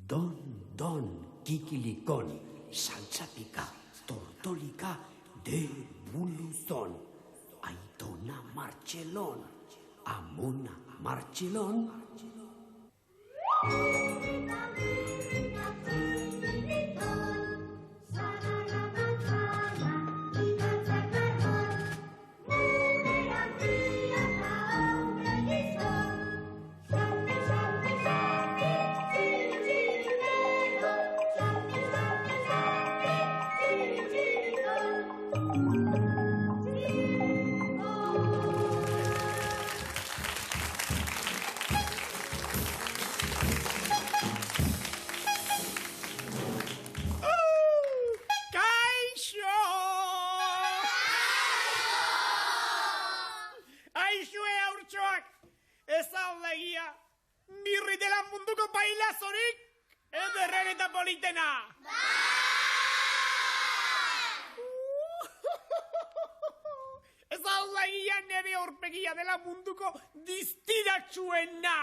Don, kikilikon, saltzatika, tortolika, de buluzon, Aitona Martxelon, Amona Martxelon. Mirri dela munduko pailazorik ederren eta politena. Ez aldagia nere aurpegia dela munduko distiratsuena.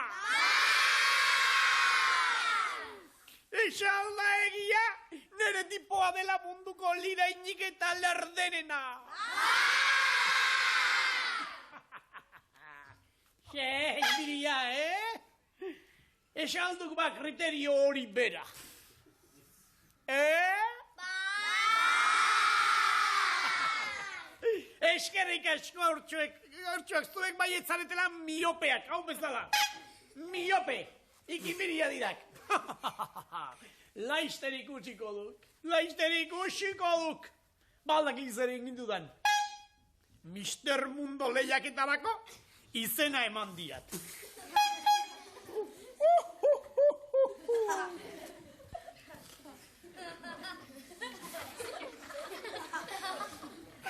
Ez aldagia nere tipoa dela munduko lirainik eta lerdenena. Diria, esalduk ba kriterio hori bera. Eskerrik asko hortxoak zuek baietzaretela miopeak, hau bezala. Miope, ikimiria dirak. Laizter ikusiko duk. Baldak zer egin dudan. Mister Mundo lehiaketarako izena eman diat.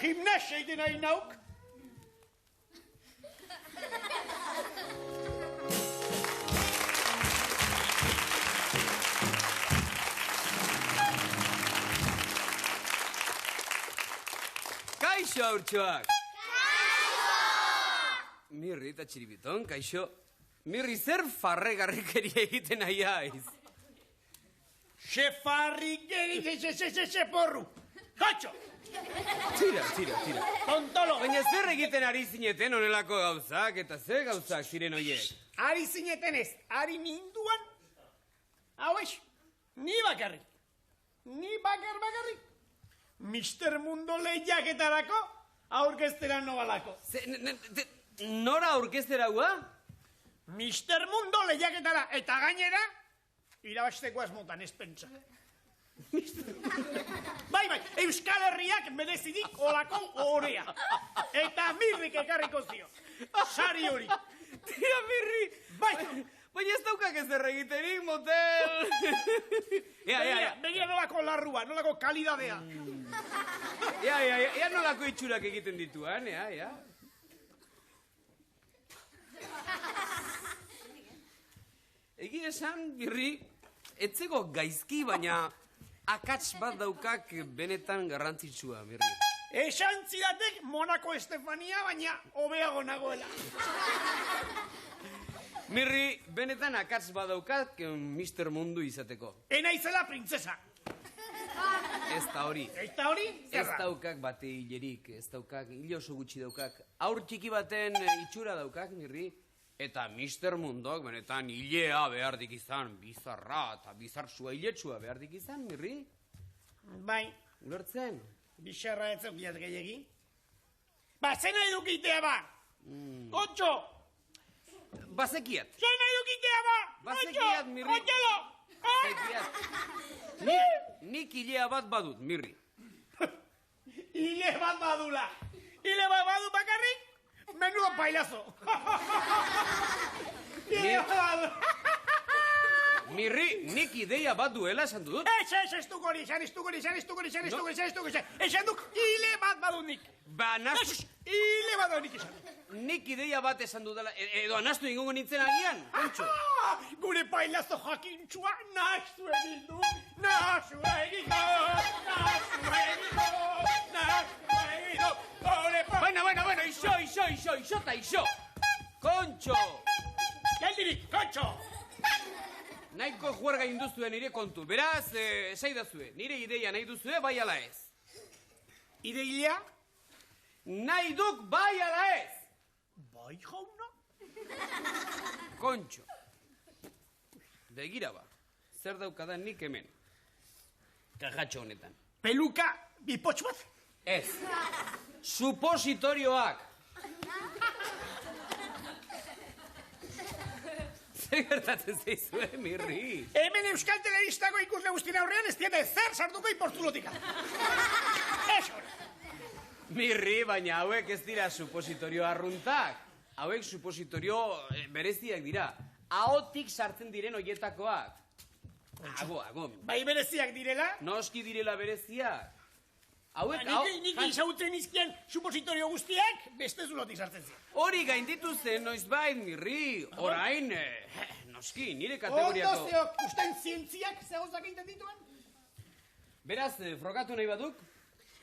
Gimnasia egiten nahi nauk. Kaixo, haurtxoak! Mirri eta txiribiton, kaixo. Mirri, zer farregarrikeria egiten nahi haiz? Se porru. Kaixo! Tira. Tontolo! Baina zer egiten ari zineten onelako gauzak, eta zer gauzak ziren oiek? Ari zineten ez, ari ninduan. Hau ez, ni bakarrik. Mister Mundo lehiaketarako aurkeztera nobalako. Nora aurkeztera hua? Mister Mundo lehiaketara eta gainera irabasteko asmotan ez pentsa. Bai, Euskal Herriak merezidik olako orea. Eta Mirrik ekarriko zio. Sari hori. Tira, Mirri. Bai. Baina ez daukak ez erregiterik, motel. Begia nolako larrua, nolako kalidadea. Ea nolako itxurak egiten dituan, ea. Egi esan, Mirri, etzeko gaizki, baina akats bat daukak benetan garrantzitsua, Mirri. Esan zidatek Monako Estefania, baina hobeago nagoela. Mirri, benetan akats bat daukak Mister Mundu izateko. Ena izela printzesa. Ez da hori. Zerra? Ez daukak bate hilerik, ez daukak, hile oso gutxi daukak. Aur txiki baten itxura daukak, Mirri. Eta Mister Mundok benetan hilea behardik izan, bizarra eta bizarsua hiletsua behardik izan, Mirri? Bai. Ulertzen? Bizarra ez zaukiat gehiagi. Ba, zena edukitea ba! Otxo! Bazekiat. Zena edukitea ba! Bazekiat, Mirri. Otxolo! Bazekiat. Nik hilea bat badut, Mirri. Hile bat badula. Hile bat badu bakarrik, menudo pailazo. Mirri, nik ideia bat duela esan dut. Ez duk hori, esan duk hile bat badu nik. Ba, nastu... Hile bat badu nik esan. Nik ideia bat esan dudala, edo anastu ingongo nintzen agian, kontxo. Gure pailazo jakintxua nastu egin du. Bueno, ixo. Kontxo. Geldirik, kontxo. nahiko juerga induzue nire kontu. Beraz, esaidazue, nire ideia nahi duzue, bai ala ez. Ideia? Nahi duk bai ala ez. Bai, jauna? Kontxo. Begira ba, zer daukadan nik hemen. Kajatxo honetan. Peluka bipotx bat? Ez. Supositorioak. Zer gertatzen zaizue, Mirri? Hemen Euskal Telebistako ikusle guztien aurrean ez diete zer sartuko iportulotika. Eso. Mirri, baina hauek ez dira supositorio arruntak. Hauek supositorio bereziak dira. Ahotik sartzen diren hoietakoak. Ago. Bai bereziak direla? Noski direla bereziak. Hauek, Nik izautzen izkien supositorio guztiak beste zulotik sartzen ziren. Hori gainditu zen noizbait, Mirri. Orain, noski, nire kategoriako... Ondo zeok, usten zientziak zegozak egiten dituen? Beraz, frogatu nahi baduk?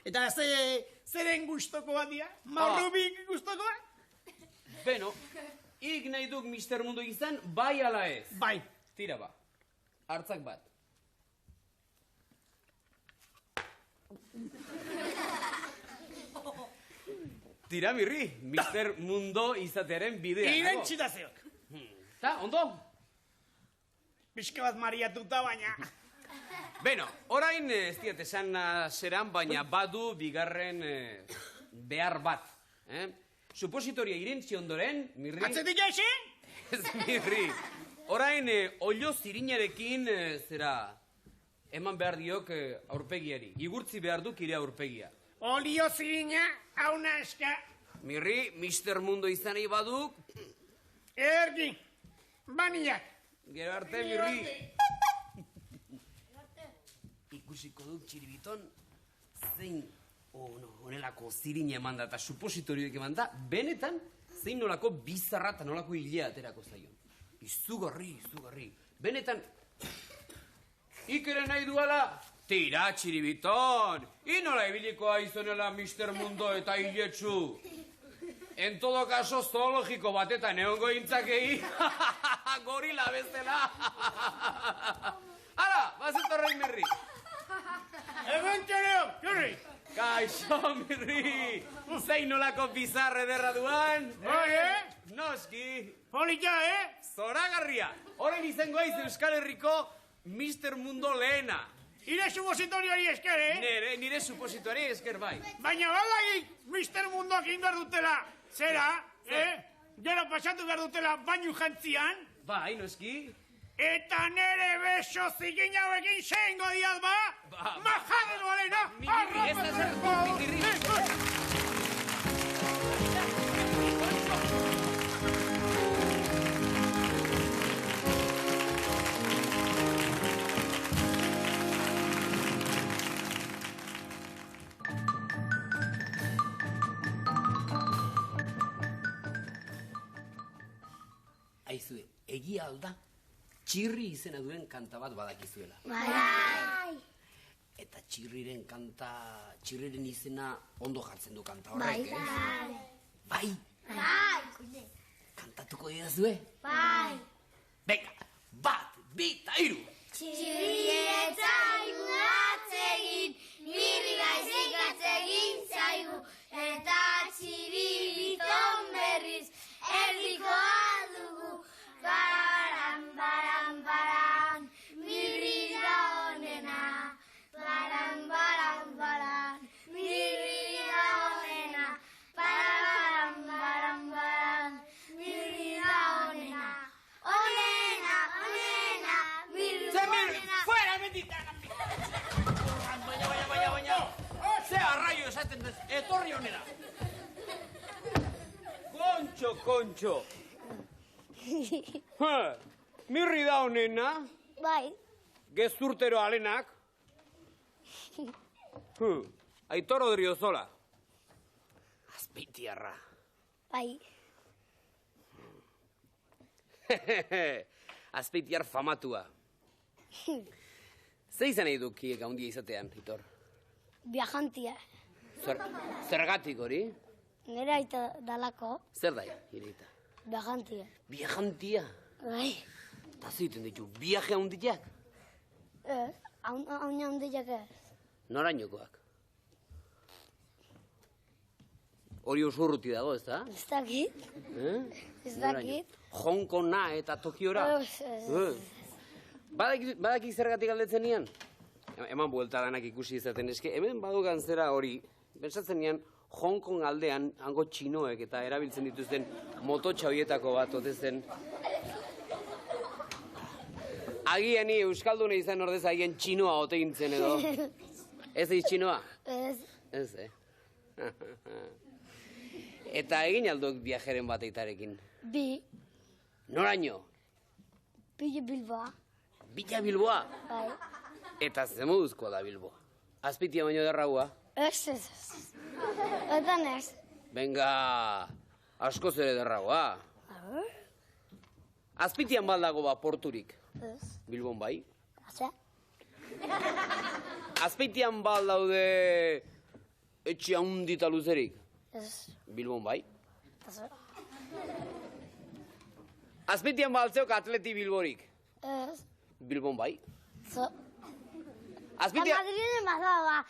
Eta zeren guztoko bat dira? Marrubik guztoko bat? Beno, ik nahi duk Mister Mundo izan, bai ala ez? Bai. Tira ba, hartzak bat. Tira, Mirri, Mister Mundo izatearen bidea. Irentxita zeok. Ta, ondo? Pixka bat mariatuta baina. Beno, orain ez diat esan zeran, baina badu bigarren behar bat. Supositoria irentzi ondoren, Mirri... Atzetik eixi? Ez, Mirri. Orain, olio zirinarekin, zera, eman behar diok aurpegiari. Igurtzi behar duk ire aurpegia. Olio zirina, hauna eska. Mirri, Mister Mundo izan nahi baduk. Ergi, baniak. Gero arte, Mirri. Ikusiko duk txiribiton, zein honelako zirina eman da eta supositorioek eman da, benetan, zein nolako bizarra eta nolako hilea aterako zaion. Izugarri. Benetan, ikere nahi duala, tira txiribiton, inola ibiliko aizonela Mister Mundo eta hiletsu. En todo caso, zoologiko batetan egongo intzakei, gorila bezala. Hala, bazetorrein, Mirri. Egon txereo, Jurri. Kaixo, Mirri. Zein nolako bizarre derra duan? Bai, Noski. Polita, Zoragarria. Horren izango aiz Euskal Herriko Mister Mundo lehena. Ire supositorioari esker, Nire supositoari esker bai. Baina balagik Mister Mundoak indar dutela, zera, Gero pasatu behar dutela bainu jantzian. Bai, noski. Eta nere beso zikin hauekin seingo diaz ba? Majadero alena! Mirri, ez da zer, Mirri. Aizue, egia alda, Txirri izena duen kanta bat badakizuela. Bai. Eta Txirriren kanta, Txirriren izena ondo jartzen du kanta horrek, Bai. Bai. Kantatuko didazue? Bai. Venga, 1, 2, 3. Txirri etzaigu atzegin, mirri baizik atzegin zaigu, eta txiribiton berriz erdiko aldugu. Baran, baran, baran, mirri da honena. Baran, baran, baran, mirri da honena. Baran, baran, baran, mirri da honena. Honena, honena, mirri da honena. Fuera, bendita! Baina. Ze arraio esaten dez, etorri honera. Kontxo. Mirri da honena, Bai. gezurtero alenak. Aitor Odriozola. Azpeitiarra. Bai. Azpeitiar famatua. Ze izan nahi duki gaundia izatean, Aitor? Viajantia. Zergatik hori? Nera aita dalako, Zer da, ireita? viajantia. Viajantia. Bai. Eta zeiten ditu, viaje handiak? Ez, hauna handiak ez. Norainokoak? Hori oso urruti dago, ez da? Ez dakit. Ez dakit. Hong Konga eta Tokiora? Badaki zergatik galdetzen nian? Eman buelta danak ikusi izaten, eske hemen badugan zera hori, pentsatzen nian Hong Kong aldean hango txinoek eta erabiltzen dituzten mototxa horietako bat otezen. Agian ni euskaldune izan ordez agian txinoa ote gintzen edo. Ez eiz txinoa? Ez. Ez, Eta egin aldok viajeren bat eitarekin? Bi. Noraino? Bila Bilboa. Bila Bilboa? Bai. Eta ze moduzkoa da Bilboa? Azpitia baino derraua? Ez. Eta ez. Benga, askoz ere derraua. Azpitian baldago ba porturik? Ez. Bilbon bai? Haze? Azpitian baldaude etxe handita luzerik? Ez. Bilbon bai? Haze? Azpitian baltzeok atleti Bilborik? Ez. Bilbon bai? Zo. Azpitian... Madriden bazaba,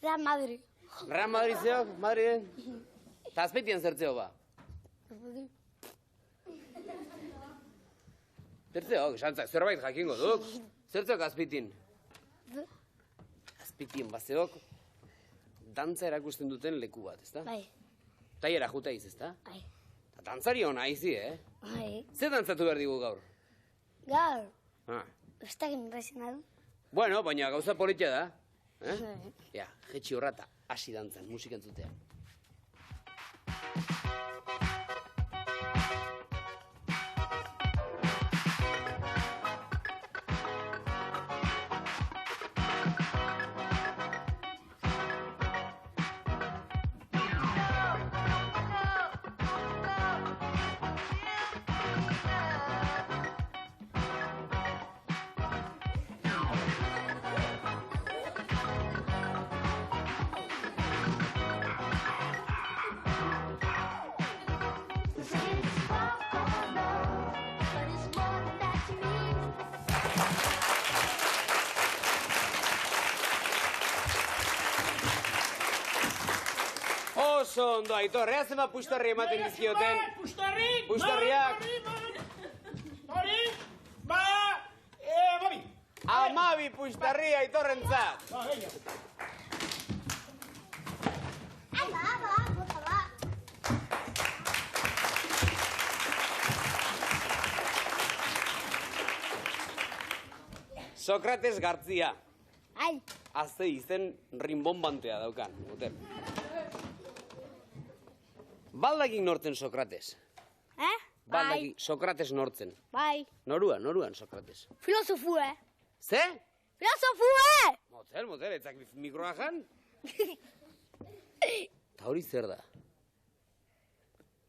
Real Madrid. Real Madrid zeok, Madriden? Eta azpitian zertzeo ba? Zertzeok, esantzak, zerbait jakingo duk. Zertzeok azpitin? Azpitien bazeok, dantza erakusten duten leku bat, ezta? Bai. Taiera juta iz, ezta? Bai. Eta dantzari hona izi, Bai. Zer dantzatu behar digu gaur? Gaur. Ah. Ez dakit impresiona du. Bueno, baina gauza politia da. Ja, jetxi horrata, hasi dantzan, musik entzutea. Oso ondo, Aitor, ea zenbat puxtarri ematen dizkioten. Puxtarrik! Puxtarriak! Hori, Mabi! Amabi puxtarri Aitorrentzat! Venga. Bota ba. Sokrates Gartzia. Ai. Azte izen rinbonbantea daukan, motel. Baldakin nortzen Sokrates. Baldakin Sokrates nortzen. Bai. Noruan Sokrates. Filosofue. Ze? Filosofue! Motel, etzak mikroa jan? Ta hori zer da?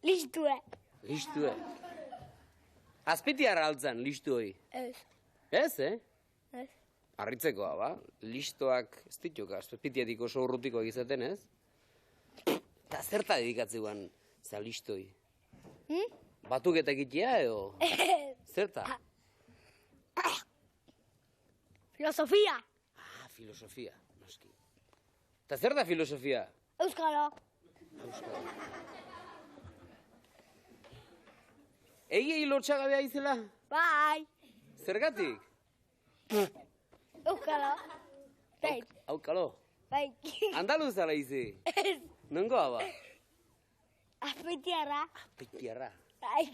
Listue. Listue. Azpitiarra altzan, listu hoi. Ez. Ez, Ez. Arritzekoa, ba? Listoak, ez dituk, azpitiatik oso urrutiko egizaten, ez? Eta zerta dedikatzeuan za listoi? Batuketa egitea edo? Zerta? Filosofia. Filosofia, noski. Eta zer da filosofia? Euskara. Egiei lotxagabea izela? Bai. Zergatik? Euskara. Bai. Aukalo. Bai. Andaluzala izi? Ez. Nongoa ba? Azpeitiarra. Azpeitiarra. Bai.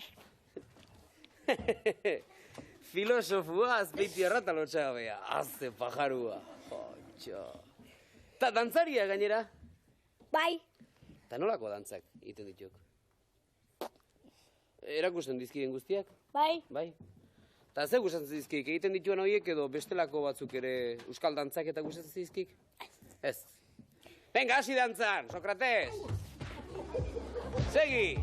Filosofua azpeitiarra eta lotxagabea. Azte pajarua. Otxo. Ta dantzaria gainera? Bai. Ta nolako dantzak egiten dituk? Erakusten dizkien guztiak? Bai. Bai. Ta ze gustatzen dizkik? Egiten dituen horiek edo bestelako batzuk ere euskal dantzak eta gustatzen dizkik? Ez. Venga, hasi dantzan, Sokrates! Segi!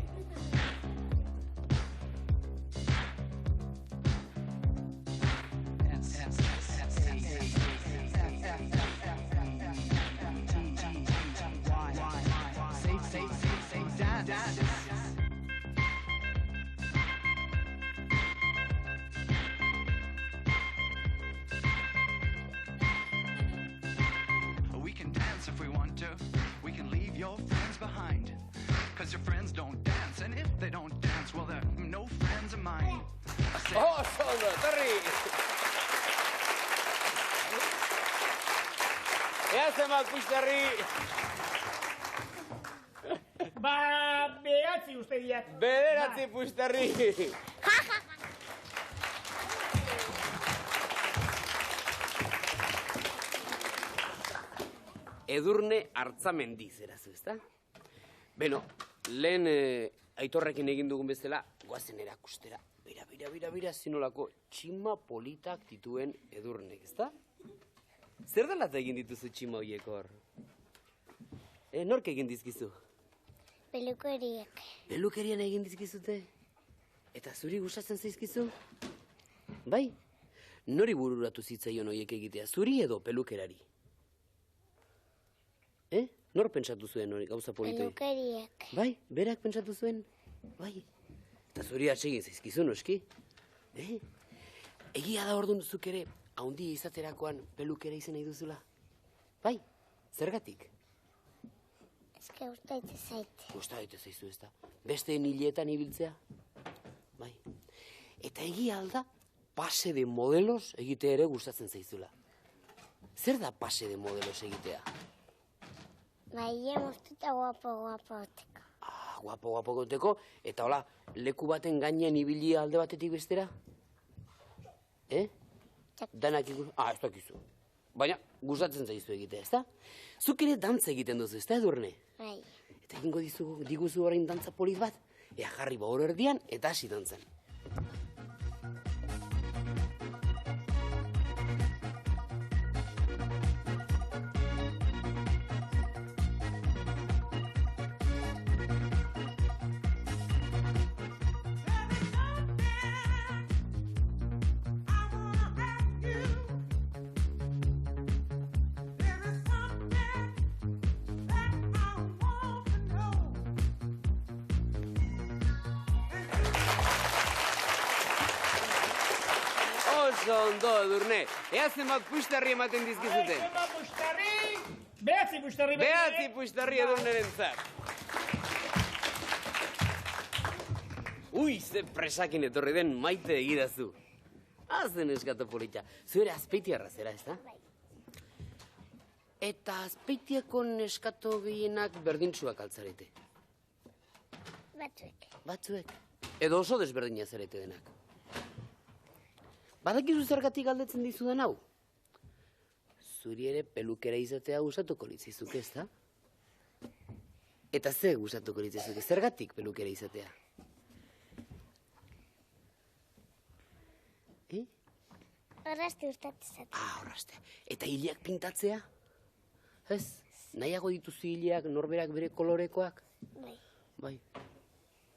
your friends behind. Cause your friends don't dance, and if they don't dance, well, they're no friends of mine. I said, Oso ondo, etorri! Ea zenbat puxterri! Behatzi uste diat. Bederatzi puxterri! Edurne Artzamendi zerazu, ezta? Beno, lehen Aitorrekin egin dugun bezala, goazen erakustera. Bira, zinolako txima politak dituen Edurnek, ezta? Zer dela egin dituzu txima horiek hor? Nork egin dizkizu? Pelukeriak. Pelukerian egin dizkizute? Eta zuri gustatzen zaizkizu? Bai? Nori bururatu zitzaion horiek egitea, zuri edo pelukerari? Nor pentsatu zuen hori gauza politoi? Pelukeriak. Bai, berak pentsatu zuen? Bai. Eta zuri atsegin zaizkizu, noski? Egia da orduan zuk ere, haundia izaterakoan pelukera izan nahi duzula? Bai, zergatik? Eske gustaitze zait. Gustaite zaizu, ezta? Beste hileetan ibiltzea? Bai. Eta egia alda, pase de modelos egitea ere gustatzen zaizula. Zer da pase de modelos egitea? Bai, moztuta guapo goteko. Guapo goteko, eta hola, leku baten gainean ibilia alde batetik bestera? Danak ikus... ez dakizu. Baina, gustatzen zaizu egitea, ezta? Zuk ere dantza egiten duzu, ezta, Edurne? Bai. Eta egingo diguzu orain dantza polit bat, ea jarri ba hor erdian eta hasi dantzan. Oso ondo, Edurne. Ea zenbat puxtarri ematen dizkizuten. Zenbat puxtarri? Behatzi puxtarri. Behatzi puxtarri Edurnerentzat. Ui, ze presakin etorri den maite egidazu. Azen eskato polita. Zuere Azpeitiarra zera, ezta? Bai. Eta Azpeitiako neskato gehienak berdintsuak altzarete. Batzuek. Edo oso desberdina zarete denak. Badakizu zergatik galdetzen dizudan hau? Zuri ere pelukera izatea gustatuko litzizuke, ezta? Eta ze gustatuko litzizuke, zergatik pelukera izatea? Horrazte gustatzen zait. Horraztea. Eta hileak pintatzea? Ez? Nahiago dituzu hileak norberak bere kolorekoak? Bai.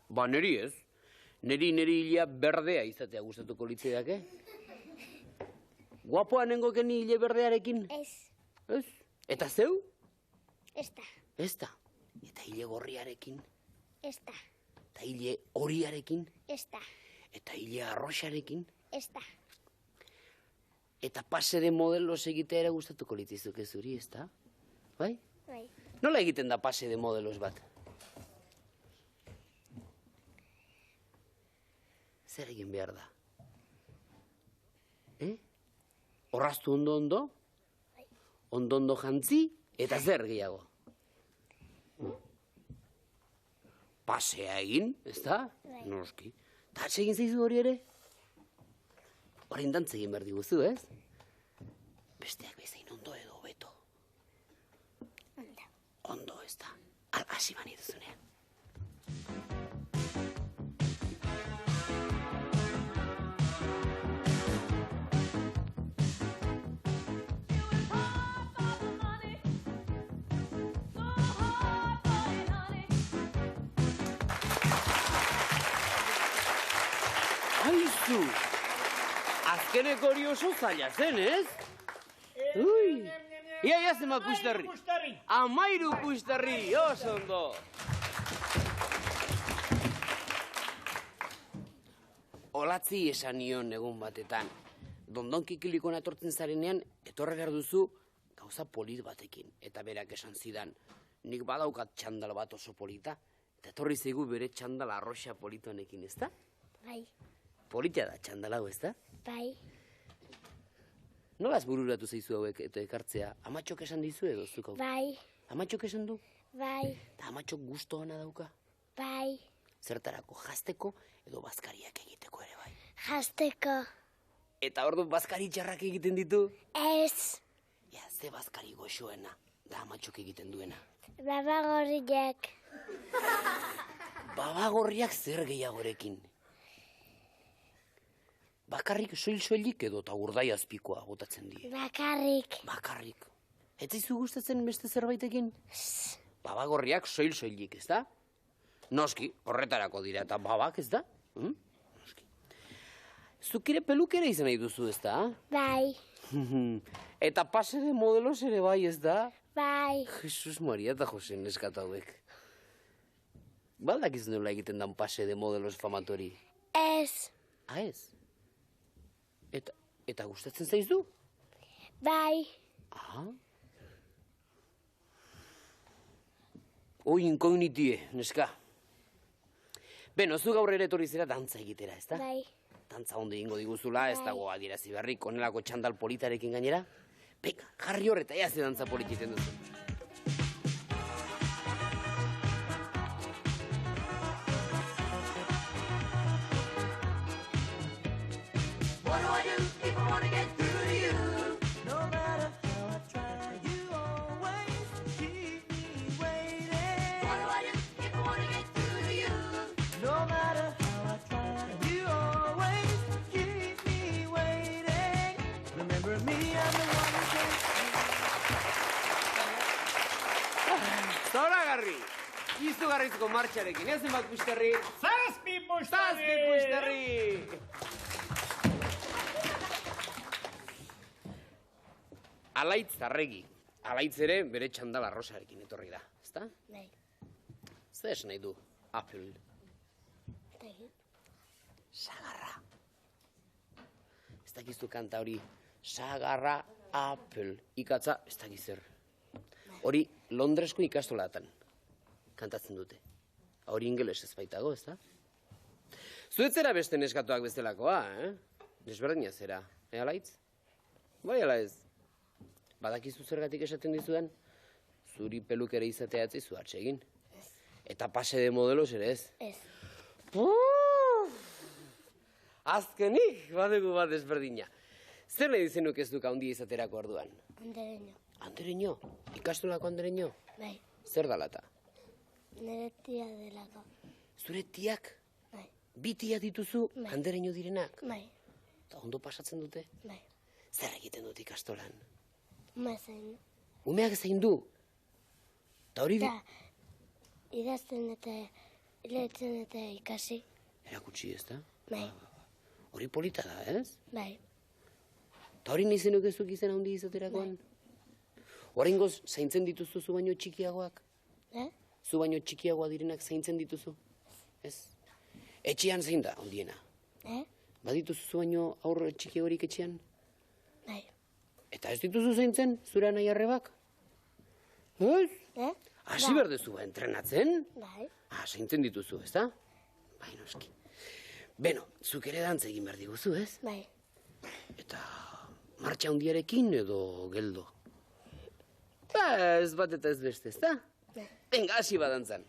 Ba, neri ez. Neri hilea berdea izatea gustatuko litzidake. Guapoa nengoken hile berdearekin? Ez. Ez? Eta zeu? Ez da. Ez da. Eta hile gorriarekin? Ez da. Eta hile horiarekin? Ez da. Eta hile arroxarekin? Ez da. Eta pase de modelos egitea ere gustatuko litzizuke zuri, ez da? Bai? Bai. Nola egiten da pase de modelos bat? Zer egin behar da? Orraztu ondo? Ondo jantzi, eta zer gehiago? Pasea egin, ez da? Noski. Eta egin zaizu hori ere? Horein dantz egin behar diguzu, ez? Besteak bezain ondo edo beto. Ondo, ez da? Hasi bani duzunean. Aizu! Azkeneko hori oso zaila zen, ez? Ui! Ia zenbat puxtarri. 13 puxtarri, oso ondo! Olatzi esan nion egun batetan. Dondon kikilikona etortzen zarenean, etorre behar duzu gauza polit batekin. Eta berak esan zidan, nik badaukat txandal bat oso polita, eta etorri zaigu bere txandal arroxa politonekin, ezta? Bai, Polita da txandal hau, ezta? bai, Nolaz bururatu zaizu hauek eta ekartzea? Amatxok esan dizu edo zuk hau? bai, Amatxok esan du? bai, Eta amatxok gusto ona dauka? bai, Zertarako jazteko edo bazkariak egiteko ere bai. jazteko. Eta ordu bazkari txarrak egiten ditu? Ez, Ja, ze bazkari goxoena da amatxok egiten duena. babagorriak. Babagorriak zer gehiagorekin? Bakarrik soil-soilik edo eta urdai azpikoa botatzen die. Bakarrik. Bakarrik. Ez zaizu gustatzen beste zerbaitekin? Babagorriak soil-soilik, ez da? Noski, horretarako dira eta babak, ez da? Noski. Zukire pelukera izan nahi duzu, ez da? Bai, Eta pase de modelos ere bai, ez da? bai, Jesus Maria eta Jose neskat hauek. Baldak izan nola egiten dan pase de modelos famatori. ez, Ah, ez? Eta gustatzen zaizu? bai, Ah. Oi inkognitie, neska. Beno, zu gaur ere etorri zera dantza egitera, ez da? bai, Dantza ondo egingo diguzula, ez dago adierazi berrik, onelako txandal politarekin gainera. Beka, jarri horreta, ea ze dantza polititen duzu. What do I do if I want to get through to you? No matter how I try, you always keep me waiting. What do I do if I want to get through to you? No matter how I try, you always keep me waiting. Remember me, I'm the one who takes Zoragarri! Izugarrizko martxarekin, ez zenbat pusterri? Zazpi pusterri! Zazpi pusterri! Alaitz arregi. Alaitz ere bere txandala rosarekin etorri da, ezta? bai. Zer esan nahi du? Apple. Dakit. Sagarra. Ez dakizu kanta hori. Sagarra, Apple. Ikatza, ez dakiz zer. Hori Londresko ikastolatan kantatzen dute. Hori ingeles ez baitago, ez da? Zuetzera beste neskatuak bestelakoa, Desberdina zera, alaitz? Bai, ala ez. Badakizu zergatik esaten dizudan? Zuri pelukere izatea atzizu atsegin. Eta pase de modelos ere ez. Ez, Azkenik, badugu bat desberdina. Zer nahi dizenuk ez duk handia izaterako orduan? andereño. Andereño? Ikastolako andereño? Bai, Zer dalata? nire tia delako. Zure tiak? Bai, Bi tia dituzu Bai. andereño direnak? bai, Eta ondo pasatzen dute? bai. Zer egiten dut ikastolan? Mazen. Umeak zein du? Eta hori Da, idazten eta iletzen eta ikasi. erakutsi ez da? Bai, Hori polita da, ez? bai, Eta hori nizenuk ez duk izen handi izaterakoan? Horrengoz, zaintzen dituzu zu baino txikiagoak? Zu baino txikiagoa direnak zaintzen dituzu? Ez? Etxean zein da, handiena? Badituzu zu baino aurre txikiagorik etxean? bai. Eta ez dituzu zaintzen, zure anai arrebak? Ez? Hasi Bai. berdezu ba, entrenatzen? Bai, Zaintzen dituzu, ez da? Bai, noski. Beno, zuk ere dantza egin behar diguzu, ez? bai. Eta martxa handiarekin edo geldo? Ez bat eta ez beste, ez da? Venga, hasi badantzan.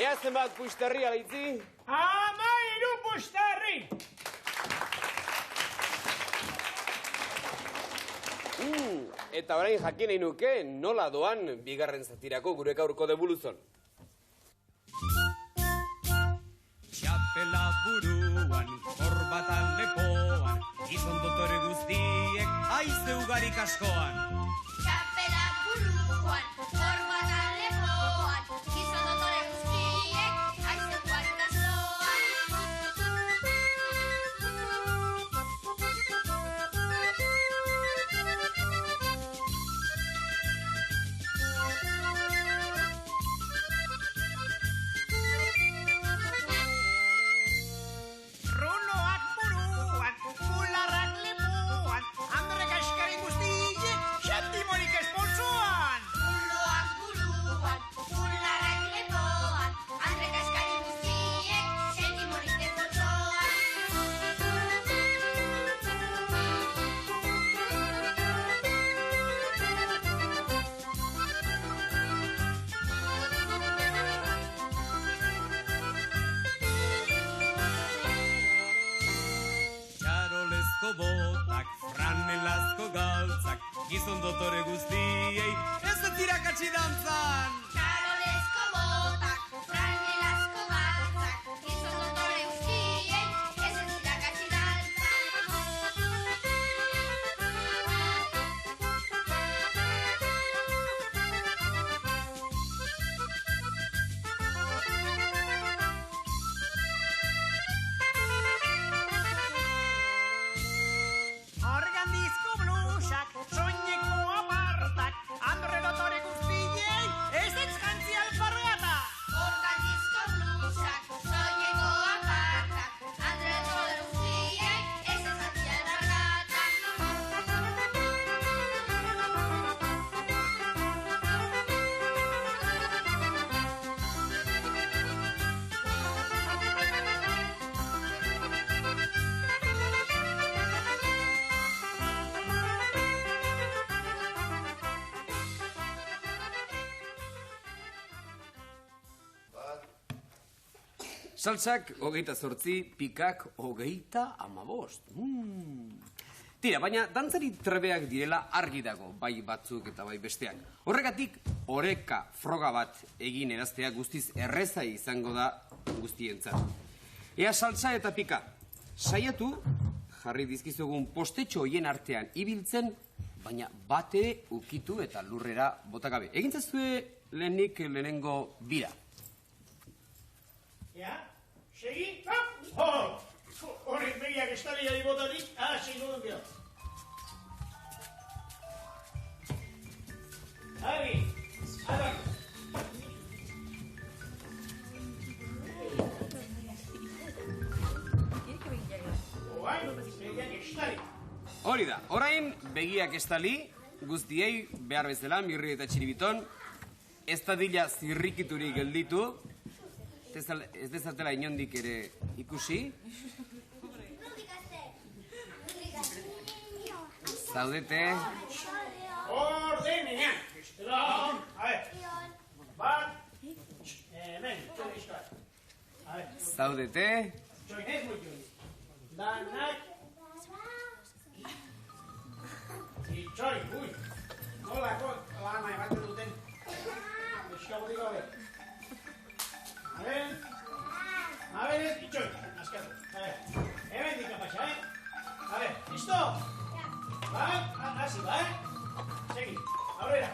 Ea zenbat pusterri alaitzi? 13 pusterri! Eta orain jakin nahi nuke nola doan bigarren zatirako gure gaurko debuluzon. Txapela buruan, korbatan lepoan, gizon dotore guztiek, haize ugarik askoan. Txapela buruan, korbata lepoan, gizon dotore guztiek, haize ugarik askoan. botak, franelazko galtzak, gizon dotore guztiei, ez dut irakatsi dantzan! Karolezko botak, franelazko galtzak, gizon dotore guztiei, ez dut irakatsi Organdizko blusak, soineko apartak, andre dotore guztiei, ez ez jantzi alpargata! Organdizko blusak, soineko apartak, andre dotore guztiei, ez ez jantzi alpargata. Saltsak 28, pikak 35. Tira, baina dantzari trebeak direla argi dago, bai batzuk eta bai besteak. Horregatik, oreka froga bat egin eraztea guztiz erreza izango da guztientzat. Ea saltsa eta pika, saiatu, jarri dizkizugun postetxo hoien artean ibiltzen, baina bate ukitu eta lurrera botagabe. Egintzazue lehenengo bira. Ja, segi, hop! Horrek begiak estalia dibotatik, segi duen gero. Ari, adak. Oain, begiak estali. Hori da, orain begiak estali, guztiei behar bezala, Mirri eta Txiribiton, ez dadila zirrikiturik gelditu, ez dezatela inondik ere ikusi. Zaudete. Ordenean. Estelon. A ver. Bat. Hemen, txori izkar. A ver. Zaudete. Txori, ez muitu. Danak. Txori, ui. Nolako lana ematen duten. Eskabotik gabe. A ver, itxoi, askatu. A ver, hemen dikapatxa, A ver, listo? Bai, hasi, bai? Segi, aurrera.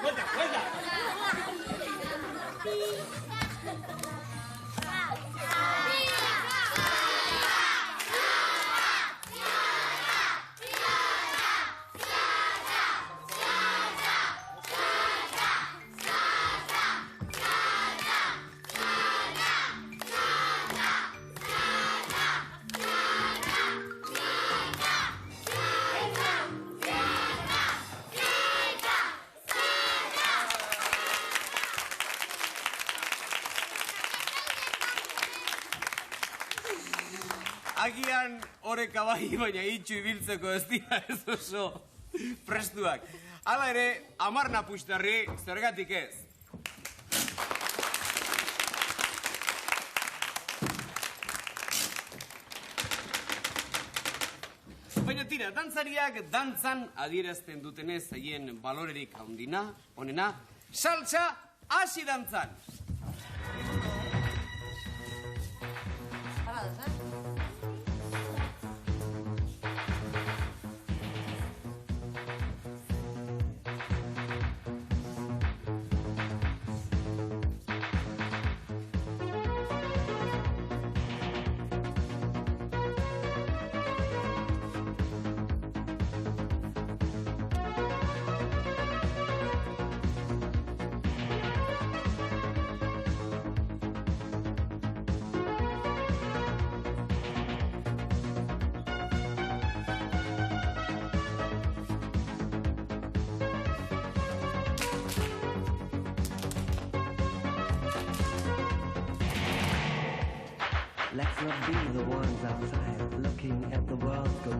Vuelta. Agian oreka bai, baina itxu ibiltzeko ez dira ez oso prestuak. Hala ere, 10 napustarri, zergatik ez. Baina tira, dantzariak dantzan adierazten dutenez haien balorerik handina, onena, saltsa hasi dantzan. Let's not be the ones outside looking at the world go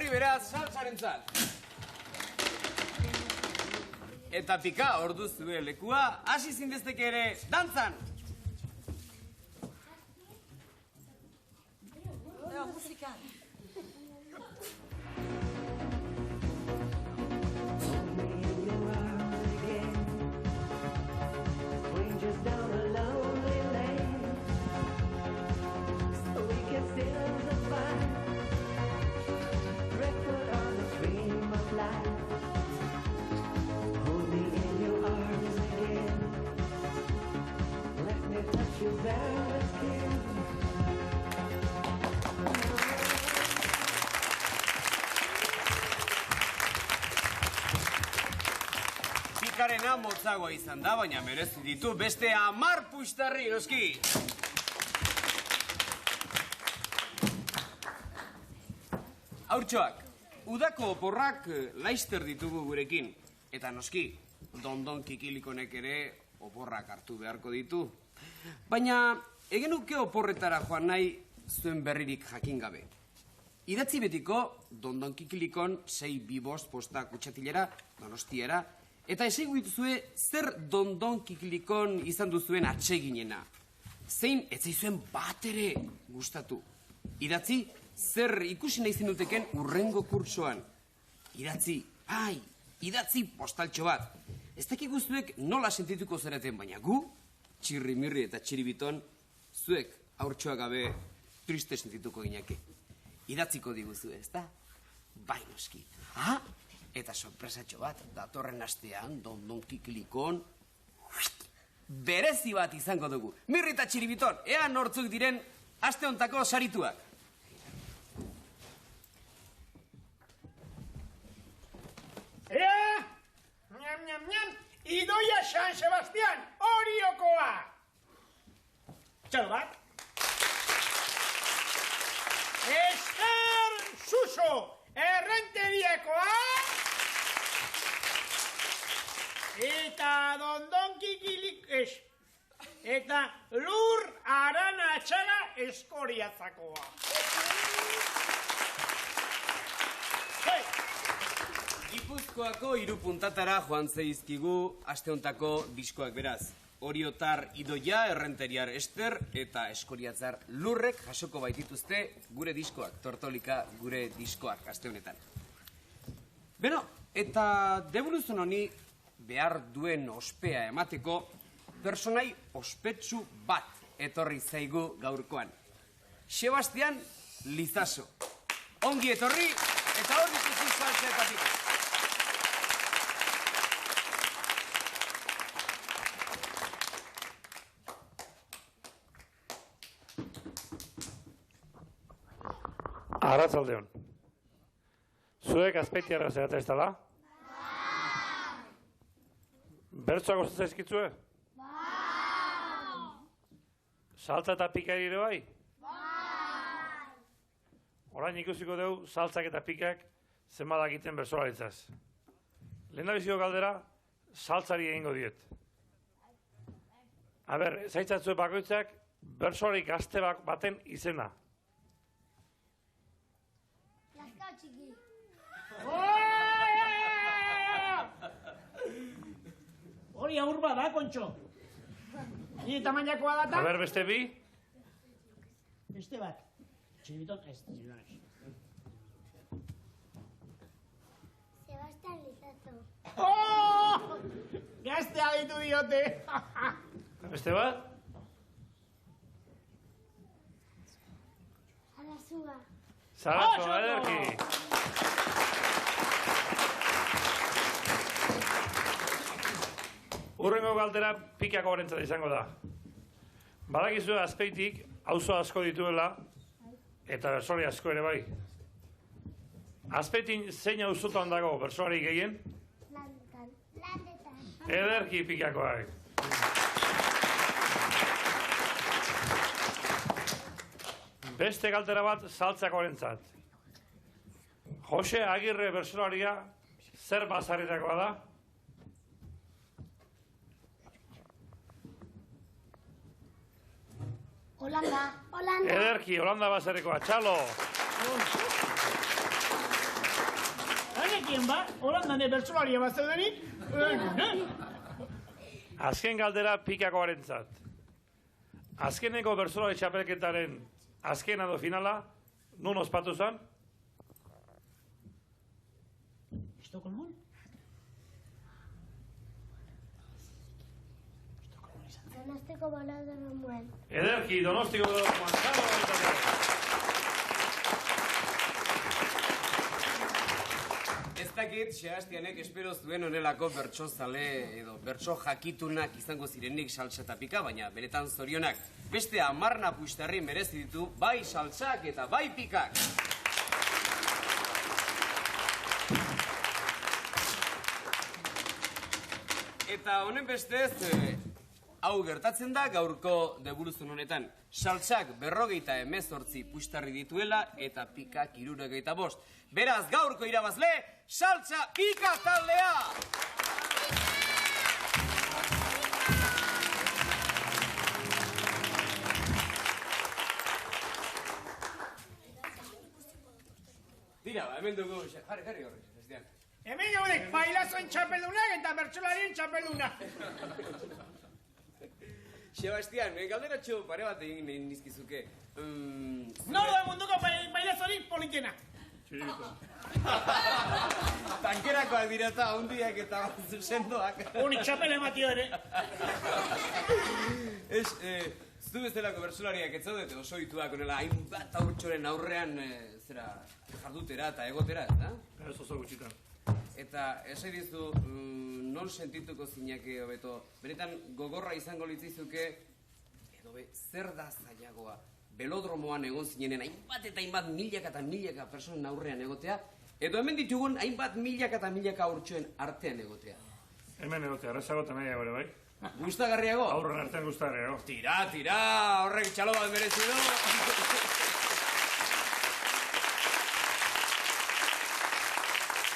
jarri beraz saltzarentzat. Eta pika ordu zuen lekua, hasi zindezteke ere dantzan. Pikarena motzagoa izan da, baina merezi ditu beste 10 puxtarri, noski. Haurtxoak, udako oporrak laister ditugu gurekin. Eta noski, dondon kikilikonek ere oporrak hartu beharko ditu. Baina, egenuke oporretara joan nahi zuen berririk jakin gabe. Idatzi betiko, dondon kikilikon 6 bibost posta kutsatilera, donostiara, eta esegu dituzue zer dondon kikilikon izan duzuen atseginena. Zein etzaizuen bat ere gustatu. Idatzi, zer ikusi nahi zenuteken urrengo kurtsoan. Idatzi, idatzi postaltxo bat. Ez dakigu zuek nola sentituko zareten, baina gu, txirrimirri eta txiribiton, zuek haurtxoa gabe triste sentituko gineke. Idatziko diguzu, ez da? Bai noski. Eta sorpresatxo bat, datorren astean, dondon kikilikon, berezi bat izango dugu. Mirri eta txiribiton, ea nortzuk diren aste hontako sarituak. Ea! Ñam, ñam, ñam! Idoia San Sebastián, Oriokoa! Txalo bat. Ester Suso, Errenteriakoa! Eta dondon kikilik... Eta Lur Arana Atxala Eskoriatzakoa. Gipuzkoako 3 puntatara joan zeizkigu asteontako diskoak beraz. Oriotar Idoia, Errenteriar Ester eta Eskoriatzar Lurrek jasoko baitituzte gure diskoak, Tortolika gure diskoak aste honetan. Beno, eta deburuzun honi behar duen ospea emateko personai ospetsu bat etorri zaigu gaurkoan. Sebastian Lizaso. Ongi etorri eta hor dituzu saltzeetatik. Arratzaldeon. Zuek Azpeitiarra zerata ez dala? Bertsoak gustatzen zaizkitzue? Saltza eta pikari ere bai? Orain ikusiko dugu saltzak eta pikak zenbat egiten bertsolaritzaz. Lehendabiziko galdera, saltzari egingo diet. Zaitzatzue bakoitzak bertsolari gazte baten izena. Hori aurba da, Kontxo. Ni tamainakoa data? Beste bi? Beste bat. Txiribiton ez, txiribiton ez. Sebastian Lizaso. Gaztea ditu diote. Beste bat? Sarasua. Sarasua, ederki. Urrengo galdera pikako horrentzat izango da. Badakizu Azpeitik auzo asko dituela eta bersolari asko ere bai. Azpeitin zein auzotan dago bersolari gehien? Landetan. Ederki pikakoak. Beste galdera bat saltzako horrentzat. Jose Agirre bersolaria zer bazarritakoa da? Holanda. Ederki, Holanda bazarrekoa, txalo! Banekien ba, Holandan bertsolaria bat zeudenik. Azken galdera pikakoarentzat. Azkeneko bertsolari txapelketaren azkena edo finala, nun ospatu zen? Estokolmon? Donostiko balodromoan. Ederki, Donostiko balodromoan. Ez dakit, Sebastianek espero zuen honelako bertsozale edo bertso jakitunak izango zirenik saltsa eta pika, baina beretan zorionak. Beste 10 napuxtarri merezi ditu bai saltsak eta bai pikak. Eta honen bestez, hau gertatzen da gaurko deburuzun honetan. Saltsak 58 puxtarri dituela eta pikak 65. Beraz, gaurko irabazle, saltsa pika taldea! Tira, hemen dugu, jarri horri, Sebastian. Hemen gaudek, bailazoen txapeldunak eta bertsolarien txapeldunak. Sebastian, galderatxo pare bat egin nahi nizkizuke. Nolo da munduko bailazorik politena. Tankerakoak dira eta hundiak eta zuzendoak. Unik txapel ematio ere. Zu bezalako bertsolariak ez zaudete oso dituak onela hainbat haurtxoren aurrean jardutera eta egotera, ez da? Ez oso gutxitan. Eta esai dizu, non sentituko zinake hobeto? Benetan gogorra izango litzizuke, edo zer da zailagoa? Belodromoan egon zinenen hainbat eta hainbat milaka eta milaka personen aurrean egotea, edo hemen ditugun hainbat milaka eta milaka haurtxoen artean egotea. Hemen egotea, arrazagotan nahiago ere, bai? Gustagarriago? Aurren artean gustagarriago. Tira, horrek txalo bat merezi du.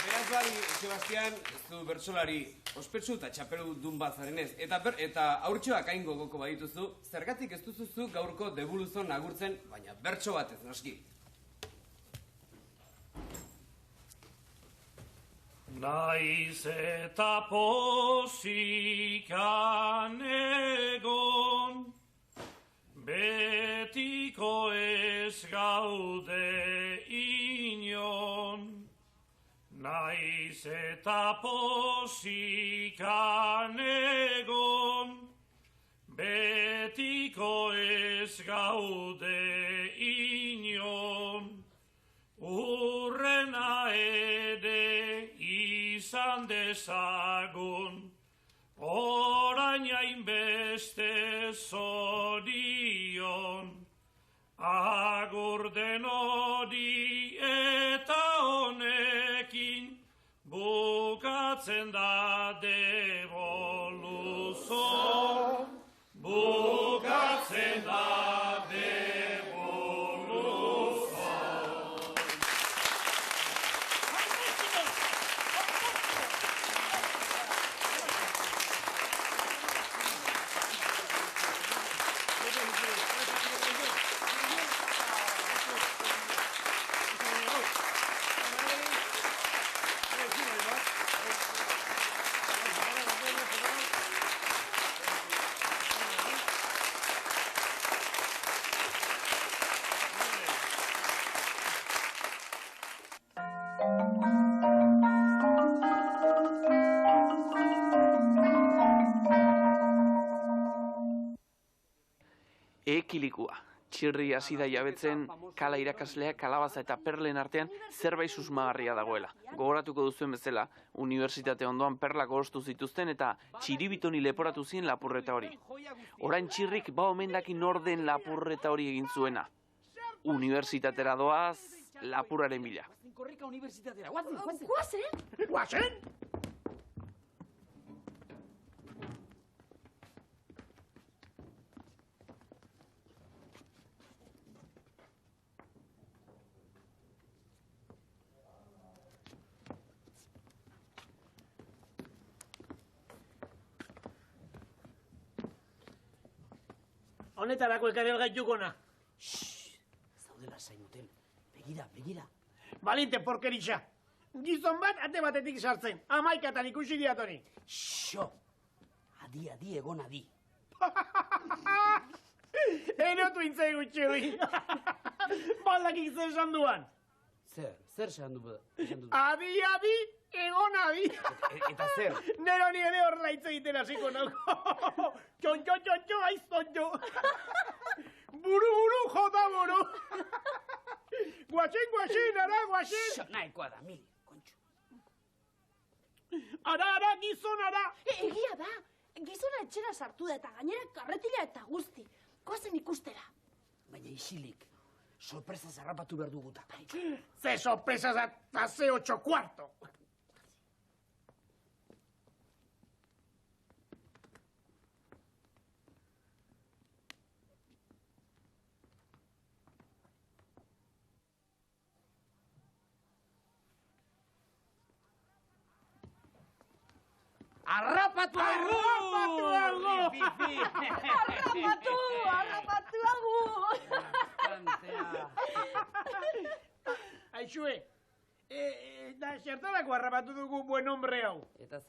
Beraz bai, Sebastian, ez du bertsolari ospetsu eta txapeldun bat zarenez. Eta haurtxoak hain gogoko badituzu, zergatik ez duzuzu gaurko debuluzon agurtzen, baina bertso batez, noski. Naiz eta posikan egon, betiko ez gaude inon. Naiz eta posikan egon, betiko ez gaude inon. Urrena ere izan dezagun, orain hainbeste zorion. Agur den hori eta honekin, bukatzen da deboluzon. Bukatzen da Ekilikua. Txirri hasi da jabetzen kala irakasleak kalabaza eta perlen artean zerbait susmagarria dagoela. Gogoratuko duzuen bezala, unibertsitate ondoan perlak ostu zituzten eta txiribitoni leporatu zien lapurreta hori. Orain txirrik ba omendakin orden lapurreta hori egin zuena. Unibertsitatera doaz, lapuraren bila. Korrika unibertsitatera, guazen? Guazen? Honetarako ekarri algaitukona. Zaudela zain hotel. Begira. Balinte porkeritxa. Gizon bat ate batetik sartzen. 11 ikusi diat hori. Xo, adi egon adi. Erotu intzai gutxili. Baldakik zer esan duan. Zer esan du? Adi, egon adi. Eta zer? Nero ni ere horrela hitz egiten hasiko nago. Txon, aizton jo. Buru, jota buru. Guaxin, ara, guaxin. Xo, nahikoa da, mili, kontxo. Ara, gizon, ara. Egia da, gizona etxera sartu da eta gainera karretila eta guzti. Goazen ikustera. Baina isilik, sorpresa zarrapatu behar duguta. Ze sorpresa eta ze 8:15. Arrapatu agu! Arrapatu agu! Aixue, da zertarako harrapatu dugu buen hombre hau. Eta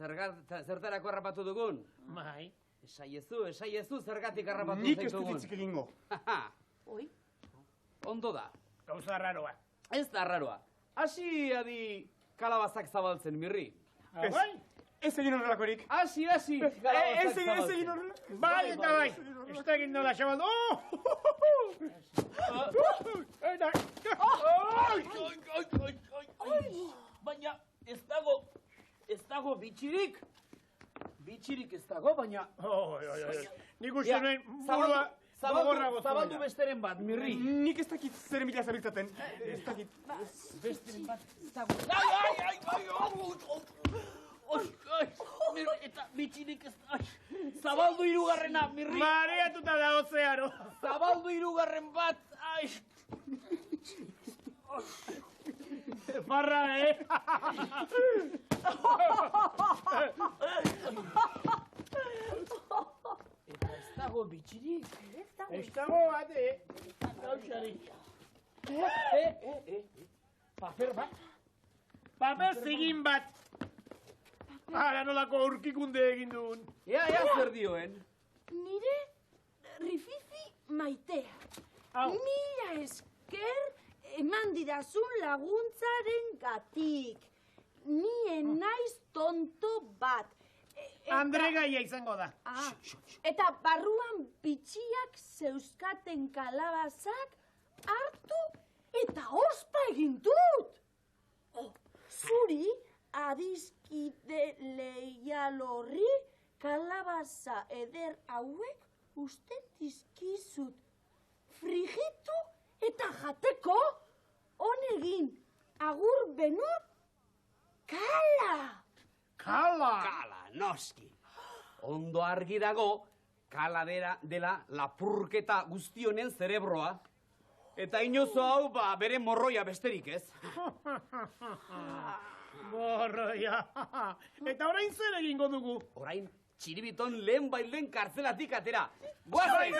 zertarako harrapatu dugun? Bai. Esaiezu zergatik harrapatu Nik ez zaitugun. dut hitzik egingo. Oi? Ondo da. Gauza raroa. Ez da arraroa. Hasi adi kalabazak zabaltzen, mirri. Bai? Ez egin horrelakorik. Hasi. Ez egin horrela. Bai, eta bai. Ez da egin nola xabaldu. Baina ez dago bitxirik. Bitxirik ez dago, baina... Nik uste nuen burua gogorra gozuela. Zabaldu besteren bat, mirri. Nik ez dakit zer mila zabiltzaten. Ez dakit. Besteren bat ez dago. Eta bitxirik ez da... Zabaldu hirugarrena, mirri. Mareatuta da ozearo. Zabaldu hirugarren bat, ai. Farra, Eta ez dago bitxirik. Ez dago bate, gautxarik. Paper bat? Paper zigin bat. Ara nolako aurkikunde egin duen. Ea zer dioen. Nire rififi maitea. Mila esker eman didazun laguntzaren gatik. Nien naiz tonto bat. Andre gaia izango da. Eta barruan bitxiak zeuzkaten kalabazak hartu eta ospa egin dut. Zuri adizkide leial horri kalabaza eder hauek usten dizkizut. Frigitu eta jateko honegin agur benur kala. Kala, noski. Ondo argi dago, kala dela lapurketa guztionen zerebroa. Eta inozo hau, bere morroia besterik ez. Morroia. Eta orain zer egingo dugu? Orain, txiribiton lehen bailen kartzelatik atera. Guazen!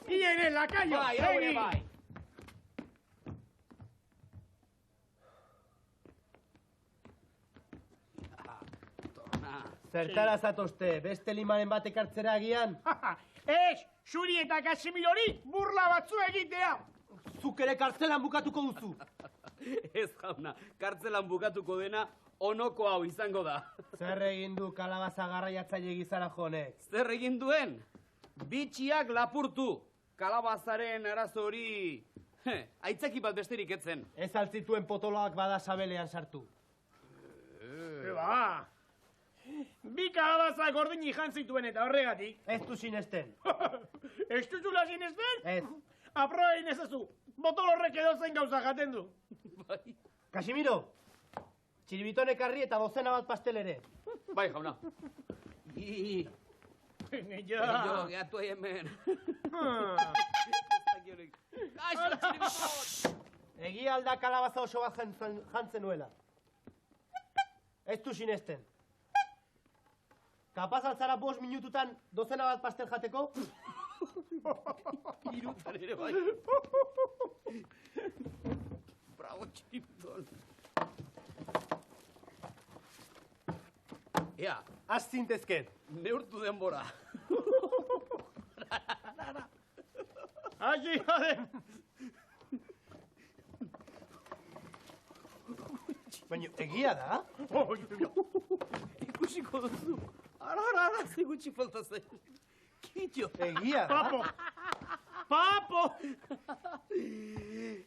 Iene, lakaio! Bai, hau ere bai. Zertara zatozte, beste limaren bat ekartzera agian? Ez, Xuri eta Kasimirori burla batzu egitea. Zuk ere kartzelan bukatuko duzu. Ez jauna, kartzelan bukatuko dena onoko hau izango da. Zer egin du kalabaza garraiatzaile gizara jonek? Zer egin duen? Bitxiak lapurtu. Kalabazaren arazo hori... aitzaki bat besterik etzen. Ez altzituen potoloak bada sabelean sartu. Eba, bi kalabaza gordini jan zituen eta horregatik. Ez du sinesten. Ez duzula sinesten? Ez. Aproa egin ezazu, botol horrek edo zen gauza jaten du. Kasimiro, txiribiton ekarri eta dozena bat pastel ere. Bai, jauna. Jo, gehatu hemen. Egia alda kalabaza oso bat jantzen nuela. Ez du sinesten. Kapaz altzara 5 minututan dozena bat pastel jateko? Irutan ere bai. Bravo, txiribiton. Ea, Az zintezken. neurtu denbora. Hasi gaden. Baina, egia da? Ikusiko duzu. Ara, ze gutxi falta zain. Kitxo. Egia da? Papo!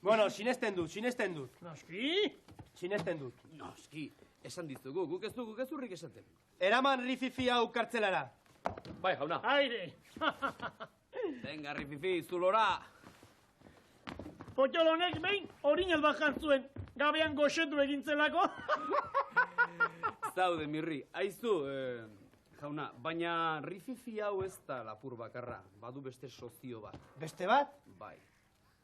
Bueno, sinesten dut. Noski? Sinesten dut. Noski, esan dizugu, guk ez dugu gezurrik esaten. Eraman rififi hau kartzelara. Bai, jauna. Aire! Venga, rififi, zulora. Potxolonek behin orinal bajan zuen, gabean goxetu egintzelako. Zaude, mirri. Aizu, jauna, baina rififi hau ez da lapur bakarra. Badu beste sozio bat. Beste bat? Bai.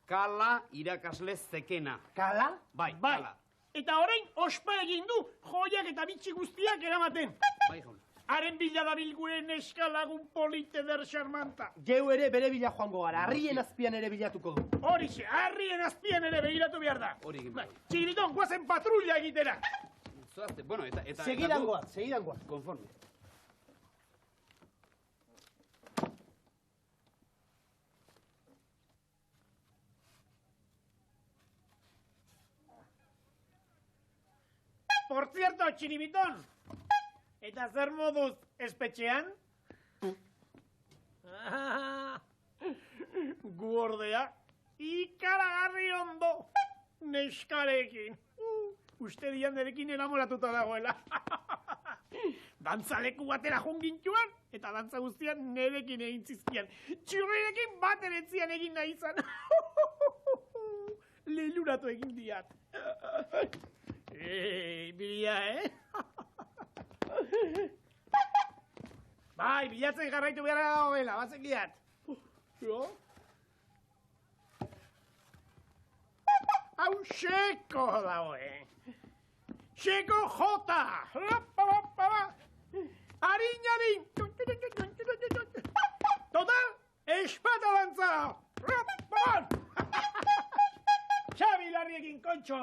Kala irakasle zekena. Kala? Bai, Bai. kala. Eta orain ospa egin du joiak eta bitxi guztiak eramaten. Bai, jauna. Haren bila dabil gure neskalagun polite der xarmanta. Geu ere bere bila joango gara, harrien azpian ere bilatuko du. Horixe, harrien azpian ere begiratu behar da. Hori egin Bai, bai. Txigriton, guazen patrulla egitera. Zoazte, bueno, eta... Segidan goaz. Konforme. Por cierto, Txiribiton, eta zer moduz espetxean? Gu ordea, ikaragarri ondo, neskarekin. Uste dian nerekin enamoratuta dagoela. Dantzaleku batera jongintuan, eta dantza guztian nerekin egin zizkian. Txurrirekin bat eretzian egin nahi izan. Leluratu egin diat. Bilia, Bai, bilatzen jarraitu behar dagoela, bazekiat. Jo? Hau xeko dagoe. Xeko jota. Harin. Total, espata dantza. Xabi Larriekin kontxo.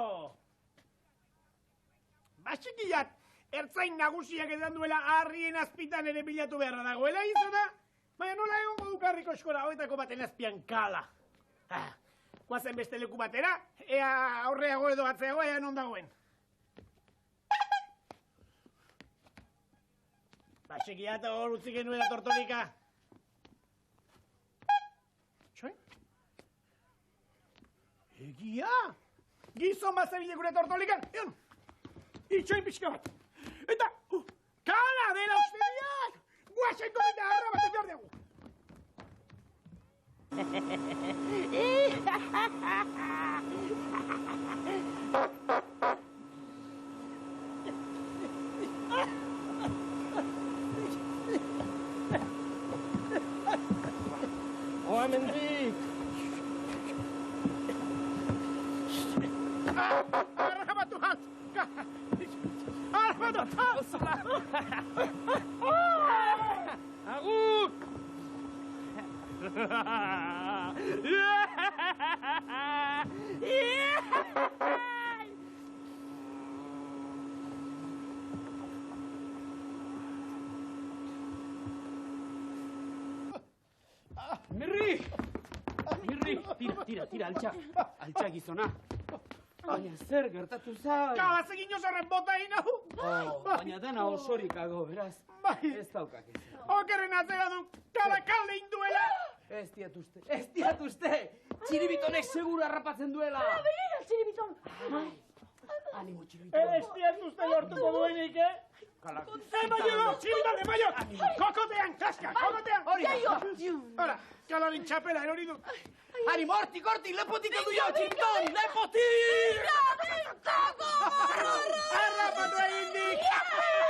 Basikiat, ertzain nagusiak edan duela harrien azpitan ere bilatu beharra dagoela izana, baina nola egongo dukarriko eskora hoetako baten azpian kala. Guazen beste leku batera, ea aurreago edo atzeago ea non dagoen. Basikiat hor utzi genuela tortolika. Txoi? Egia? Gizon bat zebile gure tortolikan, egon! Itxoin pixka bat. Eta, kala dela uste diak! Guaxen komita harra bat behar dugu. Oa mendik! Harrapatu hat! Harrapatu hat! Agur! Mirri! Tira, altxa gizona. Baina zer gertatu zai? Kalaz egin osorren bota inau! Baina dena osorikago, beraz. Ez daukak ez. Okerren atzera du, kala kalde induela! Ez diatuzte! Txiribitonek seguru harrapatzen duela! Begira, Txiribiton! Animo, Txiribiton! Ez diatuzte lortuko duenik, Emaio, Txiribiton, emaio! Kokotean, kaska, kokotean! Hora, kalaren txapela erori du. Animo, hortik, lepotik edu jo, Txiribiton! Lepotik! Harrapatu egin dik!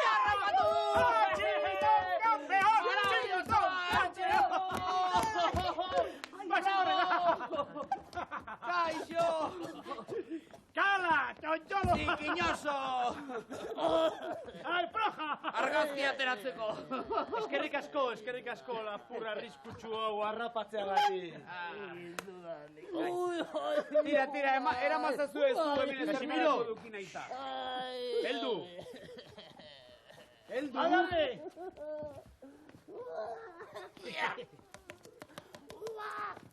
Harrapatu! Txiribiton, kampeon! Kaixo! Kala, txontxolo! Zikiñoso! Alproja! Argazki ateratzeko! Eskerrik asko, lapurra arriskutsu hau harrapatzeagatik. Tira, eramazazue zu hemen Casimiro! dukin aita. Heldu! Heldu. Agarre!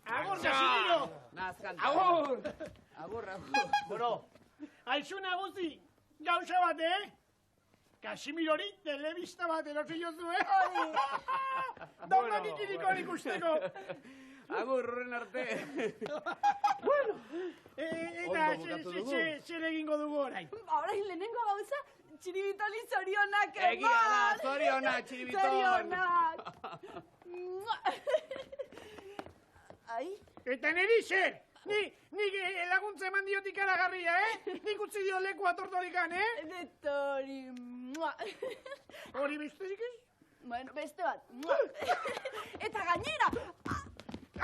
Agur, Casimiro! Nazkanta. Agur! Agur. Bueno, aizu nagusi, gauza bat, Casimirori telebista bat erosi jozu, Daumanik irikorik usteko. Agur, horren arte. Bueno, eta zer egingo dugu orain? Orain lehenengo gauza, txiribitoli zorionak eman. Egia da, zorionak, txiribiton. Zorionak. Ai. Eta niri zer? Nik laguntza eman diotik aragarria, Nik utzi dio lekua tortorikan, Detori. Hori besterik ez? Bueno, beste bat. Eta gainera.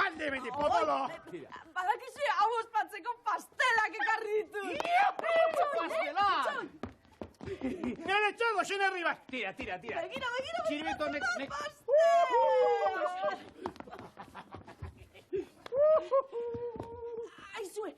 Alde beti, potolo! Badakizue hau ospatzeko pastelak ekarri ditu. Pastela! Nere txogo, zen arriba! Tira. Begira. Txiribito, nek... Aizue,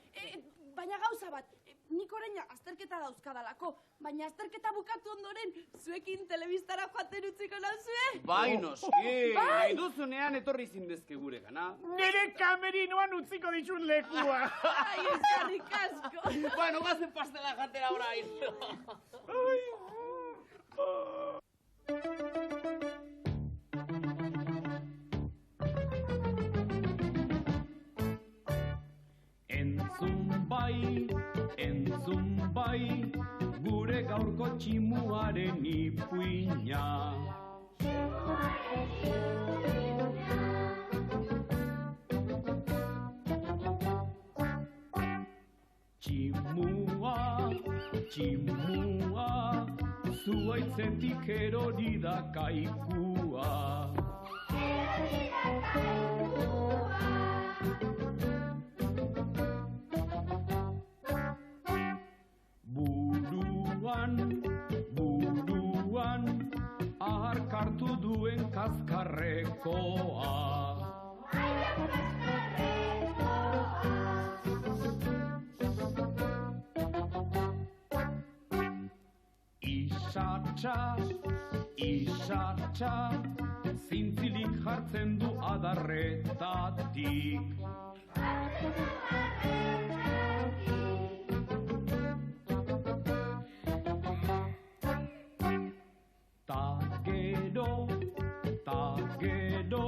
baina gauza bat, nik orain azterketa dauzkadalako, baina azterketa bukatu ondoren, zuekin telebistara joaten utziko nauzue? Bai, noski, nahi duzunean etorri zindezke gure gana. Nire kamerinoan utziko ditun lekua. Ai, eskarrik asko. Bueno, gazen pastela jatera orain. Entzun bai, gure gaurko tximuaren ipuina. Tximua, zuaitzetik erori da kaikua. Buruan, aharkartu duen kaskarrekoa. Isatxa, zintzilik jartzen du adarretatik. Ta gero,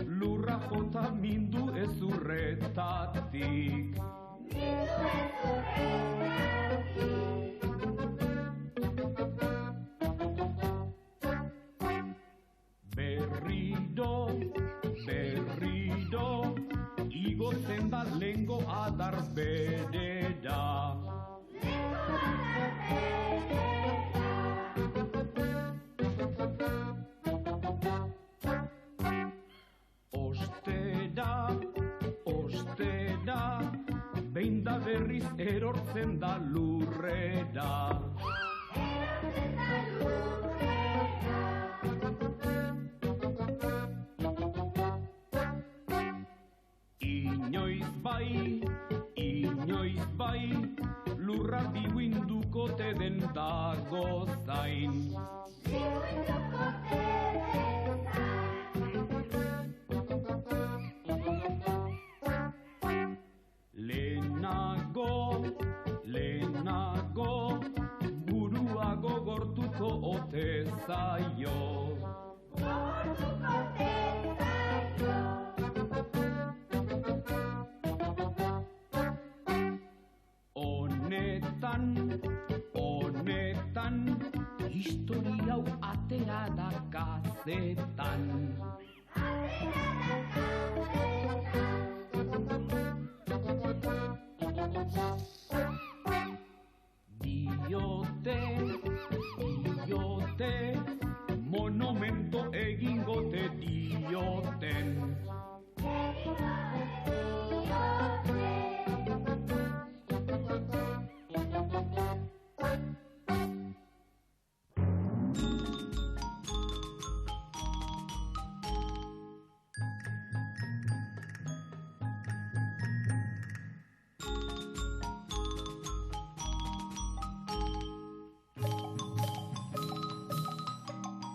lurra jota mindu ezurretatik. Berriro, igotzen da lengo adar berera. Ostera, behin da berriz erortzen da lurrera. Inoiz bai, lurra biuinduko te den dago zain. Lehenago, buruago gortuko ote zaio. Honetan, historia hau atera da kazetan.